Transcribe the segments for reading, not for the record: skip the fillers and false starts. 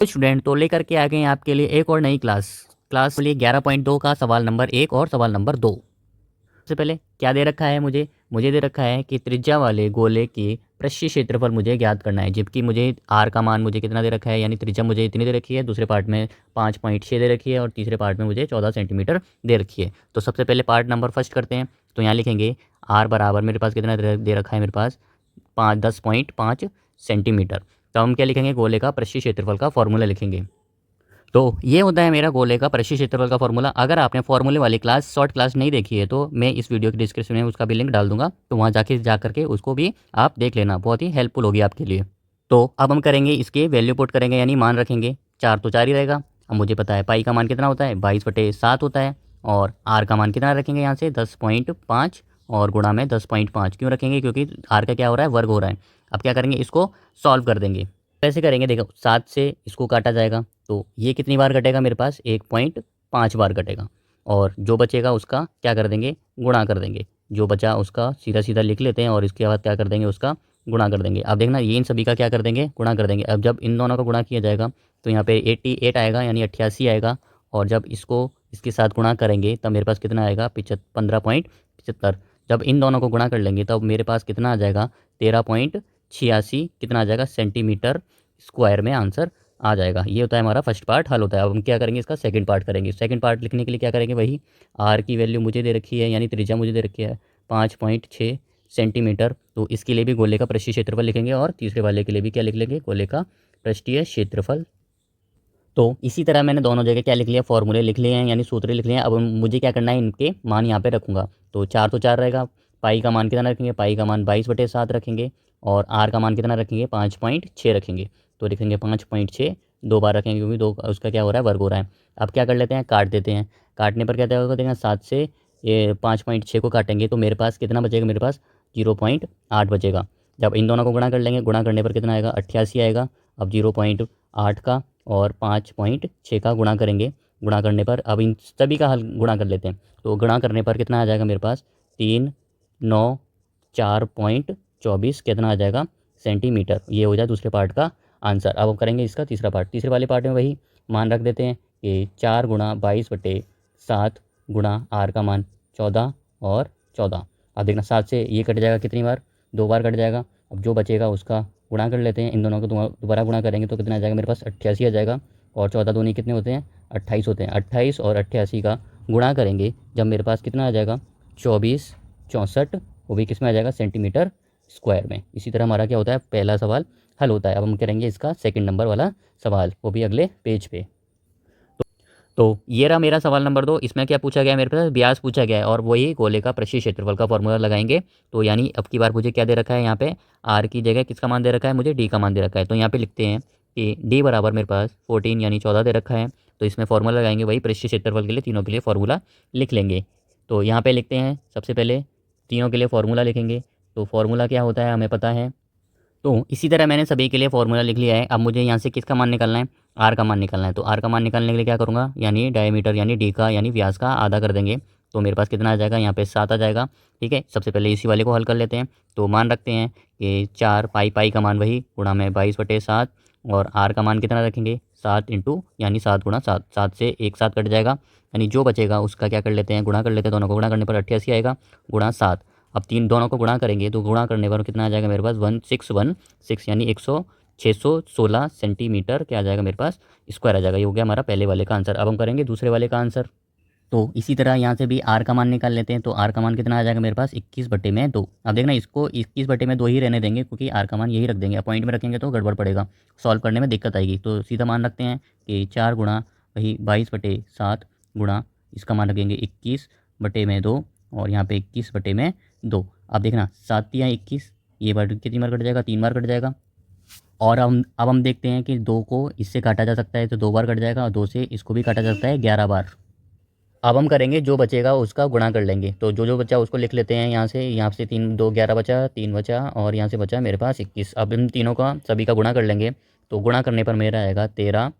तो स्टूडेंट तो लेकर के आ गए हैं आपके लिए एक और नई क्लास के लिए 11.2 का सवाल नंबर 1 और सवाल नंबर 2। सबसे पहले क्या दे रखा है मुझे दे रखा है कि त्रिज्या वाले गोले की पृष्ठीय क्षेत्रफल मुझे ज्ञात करना है, जबकि मुझे आर का मान मुझे कितना दे रखा है, यानी त्रिज्या मुझे इतनी दे रखी है, दूसरे पार्ट में 5.6 दे रखी है और तीसरे पार्ट में मुझे 14 सेंटीमीटर दे रखी है। तो सबसे पहले पार्ट नंबर फर्स्ट करते हैं। तो यहाँ लिखेंगे आर बराबर मेरे पास कितना दे रखा है, मेरे पास 10.5 सेंटीमीटर। तो हम क्या लिखेंगे, गोले का पृष्ठीय क्षेत्रफल का फॉर्मूला लिखेंगे। तो ये होता है मेरा गोले का पृष्ठीय क्षेत्रफल का फॉर्मूला। अगर आपने फॉर्मूले वाली शॉर्ट क्लास नहीं देखी है तो मैं इस वीडियो के डिस्क्रिप्शन में उसका भी लिंक डाल दूंगा, तो वहाँ जा करके उसको भी आप देख लेना, बहुत ही हेल्पफुल होगी आपके लिए। तो अब हम करेंगे इसके वैल्यू पुट करेंगे, यानी मान रखेंगे। 4 तो 4 ही रहेगा। अब मुझे पता है पाई का मान कितना होता है, 22/7 होता है। और आर का मान कितना रखेंगे यहाँ से 10.5 और गुणा में 10.5 क्यों रखेंगे, क्योंकि आर का क्या हो रहा है, वर्ग हो रहा है। अब क्या करेंगे, इसको सॉल्व कर देंगे। कैसे करेंगे, देखो 7 से इसको काटा जाएगा तो ये कितनी बार कटेगा, मेरे पास 1.5 बार कटेगा। और जो बचेगा उसका क्या कर देंगे, गुणा कर देंगे। जो बचा उसका सीधा सीधा लिख लेते हैं और इसके बाद क्या कर देंगे, उसका गुणा कर देंगे। अब देखना ये इन सभी का क्या कर देंगे, गुणा कर देंगे। अब जब इन दोनों का गुणा किया जाएगा तो यहाँ पे 88 आएगा, यानी 88 आएगा। और जब इसको इसके साथ गुणा करेंगे तब मेरे पास कितना आएगा, 15.75। जब इन दोनों को गुणा कर लेंगे तब मेरे पास कितना आ जाएगा, 13.86 कितना आ जाएगा सेंटीमीटर स्क्वायर में आंसर आ जाएगा। ये होता है हमारा फर्स्ट पार्ट हल होता है। अब हम क्या करेंगे, इसका सेकंड पार्ट करेंगे। सेकंड पार्ट लिखने के लिए क्या करेंगे, वही आर की वैल्यू मुझे दे रखी है, यानी त्रिज्या मुझे दे रखी है 5.6 सेंटीमीटर। तो इसके लिए भी गोले का पृष्ठीय क्षेत्रफल लिखेंगे और तीसरे वाले के लिए भी क्या लिख लेंगे, गोले का पृष्ठीय क्षेत्रफल। तो इसी तरह मैंने दोनों जगह क्या लिख लिया, फॉर्मूले लिख लिए हैं, यानी सूत्र लिख लिए हैं। अब मुझे क्या करना है, इनके मान यहाँ पे रखूँगा। तो 4 तो 4 रहेगा। पाई का मान कितना रखेंगे, पाई का मान 22/7 रखेंगे। और आर का मान कितना रखेंगे, 5.6 रखेंगे। तो लिखेंगे 5.6 2 बार रखेंगे, क्योंकि दो उसका क्या हो रहा है, वर्ग हो रहा है। अब क्या कर लेते हैं, काट देते हैं। काटने पर क्या होगा, देखना 7 से ये 5.6 को काटेंगे तो मेरे पास कितना बचेगा, मेरे पास 0.8 बचेगा। जब इन दोनों को गुणा कर लेंगे, गुणा करने पर कितना आएगा, 88 आएगा। अब 0.8 का और 5.6 का गुणा करेंगे। गुणा करने पर अब इन सभी का हल गुणा कर लेते हैं। तो गुणा करने पर कितना आ जाएगा, मेरे पास 394.24 कितना आ जाएगा सेंटीमीटर। ये हो जाए दूसरे पार्ट का आंसर। अब हम करेंगे इसका तीसरा पार्ट। तीसरे वाले पार्ट में वही मान रख देते हैं कि 4 गुणा 22/7 गुणा आर का मान 14 और 14। अब देखना 7 से ये कट जाएगा कितनी बार, 2 बार कट जाएगा। अब जो बचेगा उसका गुणा कर लेते हैं। इन दोनों को दोबारा गुणा करेंगे तो कितना आ जाएगा, मेरे पास 88 आ जाएगा। और 14 दूनी कितने होते हैं, 28 होते हैं। 28 और 88 का गुणा करेंगे जब मेरे पास कितना आ जाएगा, 2464, वो भी किस में आ जाएगा, सेंटीमीटर स्क्वायर में। इसी तरह हमारा क्या होता है, पहला सवाल हल होता है। अब हम करेंगे इसका सेकंड नंबर वाला सवाल, वो भी अगले पेज पे। तो ये रहा मेरा सवाल नंबर 2। इसमें क्या पूछा गया है, मेरे पास व्यास पूछा गया है और वही गोले का पृष्ठीय क्षेत्रफल का फॉर्मूला लगाएंगे। तो यानी अब की बार मुझे क्या दे रखा है, यहाँ पे आर की जगह किसका मान दे रखा है, मुझे डी का मान दे रखा है। तो यहाँ पे लिखते हैं कि डी बराबर मेरे पास 14 यानी 14 दे रखा है। तो इसमें फॉर्मूला लगाएंगे, वही पृष्ठीय क्षेत्रफल के लिए तीनों के लिए फॉर्मूला लिख लेंगे। तो यहाँ पे लिखते हैं, सबसे पहले तीनों के लिए फॉर्मूला लिखेंगे। तो फॉर्मूला क्या होता है हमें पता है। तो इसी तरह मैंने सभी के लिए फॉर्मूला लिख लिया है। अब मुझे यहाँ से किसका मान निकालना है, आर का मान निकालना है। तो आर का मान निकालने के लिए क्या करूँगा, यानी डायमीटर यानी डी का यानी व्यास का आधा कर देंगे। तो मेरे पास कितना आ जाएगा, यहाँ पे 7 आ जाएगा। ठीक है, सबसे पहले इसी वाले को हल कर लेते हैं। तो मान रखते हैं कि 4 पाई का मान वही गुणा में 22/7 और आर का मान कितना रखेंगे, 7 इंटू यानी 7 गुणा 7। 7 से एक 7 कट जाएगा, यानी जो बचेगा उसका क्या कर लेते हैं, गुणा कर लेते हैं। दोनों को गुणा करने पर 88 आएगा गुणा 7। अब तीन दोनों को गुणा करेंगे तो गुणा करने पर कितना आ जाएगा, मेरे पास 1616 यानी 616 सेंटीमीटर क्या आ जाएगा, मेरे पास स्क्वायर आ जाएगा। ये हो गया हमारा पहले वाले का आंसर। अब हम करेंगे दूसरे वाले का आंसर। तो इसी तरह यहाँ से भी आर का मान निकाल लेते हैं। तो आर का मान कितना आ जाएगा, मेरे पास 21/2। अब देखना इसको 21/2 ही रहने देंगे, क्योंकि आर का मान यही रख देंगे। पॉइंट में रखेंगे तो गड़बड़ पड़ेगा, सॉल्व करने में दिक्कत आएगी। तो सीधा मान रखते हैं कि 4 गुणा वही 22/7 गुणा इसका मान रखेंगे 21/2 और यहाँ पे 21/2। अब देखना 7 या 21, ये बार कितनी बार कट जाएगा, 3 बार कट जाएगा। और अब हम देखते हैं कि 2 को इससे काटा जा सकता है तो 2 बार कट जाएगा और 2 से इसको भी काटा जा सकता है 11 बार। अब हम करेंगे जो बचेगा उसका गुणा कर लेंगे। तो जो जो बचा उसको लिख लेते हैं। यहाँ से 3 2 11 बचा, 3 बचा और यहाँ से बचा मेरे पास 21। अब इन तीनों का सभी का गुणा कर लेंगे। तो गुणा करने पर मेरा आएगा 13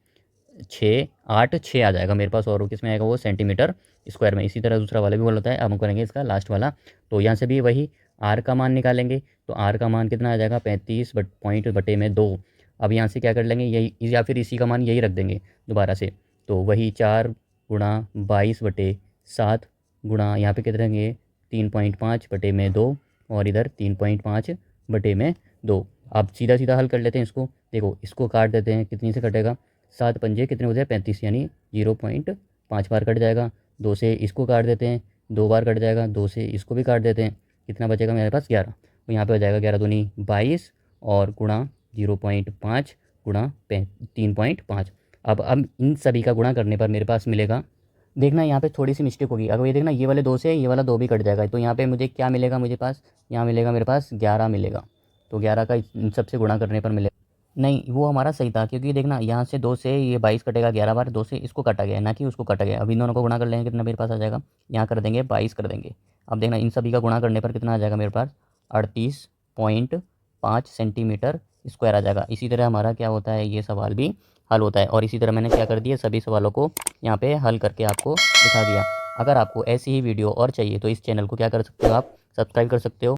6 8 6 आ जाएगा मेरे पास। और किस में आएगा, वो सेंटीमीटर स्क्वायर में। इसी तरह दूसरा वाला भी बोल होता है। अब हम करेंगे इसका लास्ट वाला। तो यहाँ से भी वही आर का मान निकालेंगे। तो आर का मान कितना आ जाएगा, 35 पॉइंट बटे में 2 अब यहाँ से क्या कर लेंगे, यही या फिर इसी का मान यही रख देंगे दोबारा से। तो वही 4 × 22/7 गुणा यहाँ पे कितने रहेंगे 3.5/2 और इधर 3.5/2। अब सीधा सीधा हल कर लेते हैं इसको। देखो इसको काट देते हैं, कितनी से कटेगा, 7 पंजे कितने हो जाए 35, यानी 0.5 बार कट जाएगा। 2 से इसको काट देते हैं, 2 बार कट जाएगा। 2 से इसको भी काट देते हैं, कितना बचेगा मेरे पास 11। तो यहाँ पे हो जाएगा 11 दूनी 22 और गुणा 0.5 गुणा 3.5। अब इन सभी का गुणा करने पर मेरे पास मिलेगा, देखना यहाँ पे थोड़ी सी मिस्टेक होगी। अगर ये देखना ये वाले 2 से ये वाला 2 भी कट जाएगा, तो यहाँ पे मुझे क्या मिलेगा, मुझे पास यहाँ मिलेगा मेरे पास 11 मिलेगा। तो 11 का इन सबसे गुणा करने पर मिलेगा, नहीं वो हमारा सही था, क्योंकि देखना यहाँ से 2 से ये 22 कटेगा 11 बार, 2 से इसको काटा गया है ना कि उसको काटा गया। अब इन दोनों को गुणा कर लेंगे, कितना मेरे पास आ जाएगा, यहाँ कर देंगे 22 कर देंगे। अब देखना इन सभी का गुणा करने पर कितना आ जाएगा मेरे पास 38.5 सेंटीमीटर स्क्वायर आ जाएगा। इसी तरह हमारा क्या होता है, ये सवाल भी हल होता है। और इसी तरह मैंने क्या कर दिया, सभी सवालों को यहाँ पे हल करके आपको दिखा दिया। अगर आपको ऐसी ही वीडियो और चाहिए तो इस चैनल को क्या कर सकते हो, आप सब्सक्राइब कर सकते हो।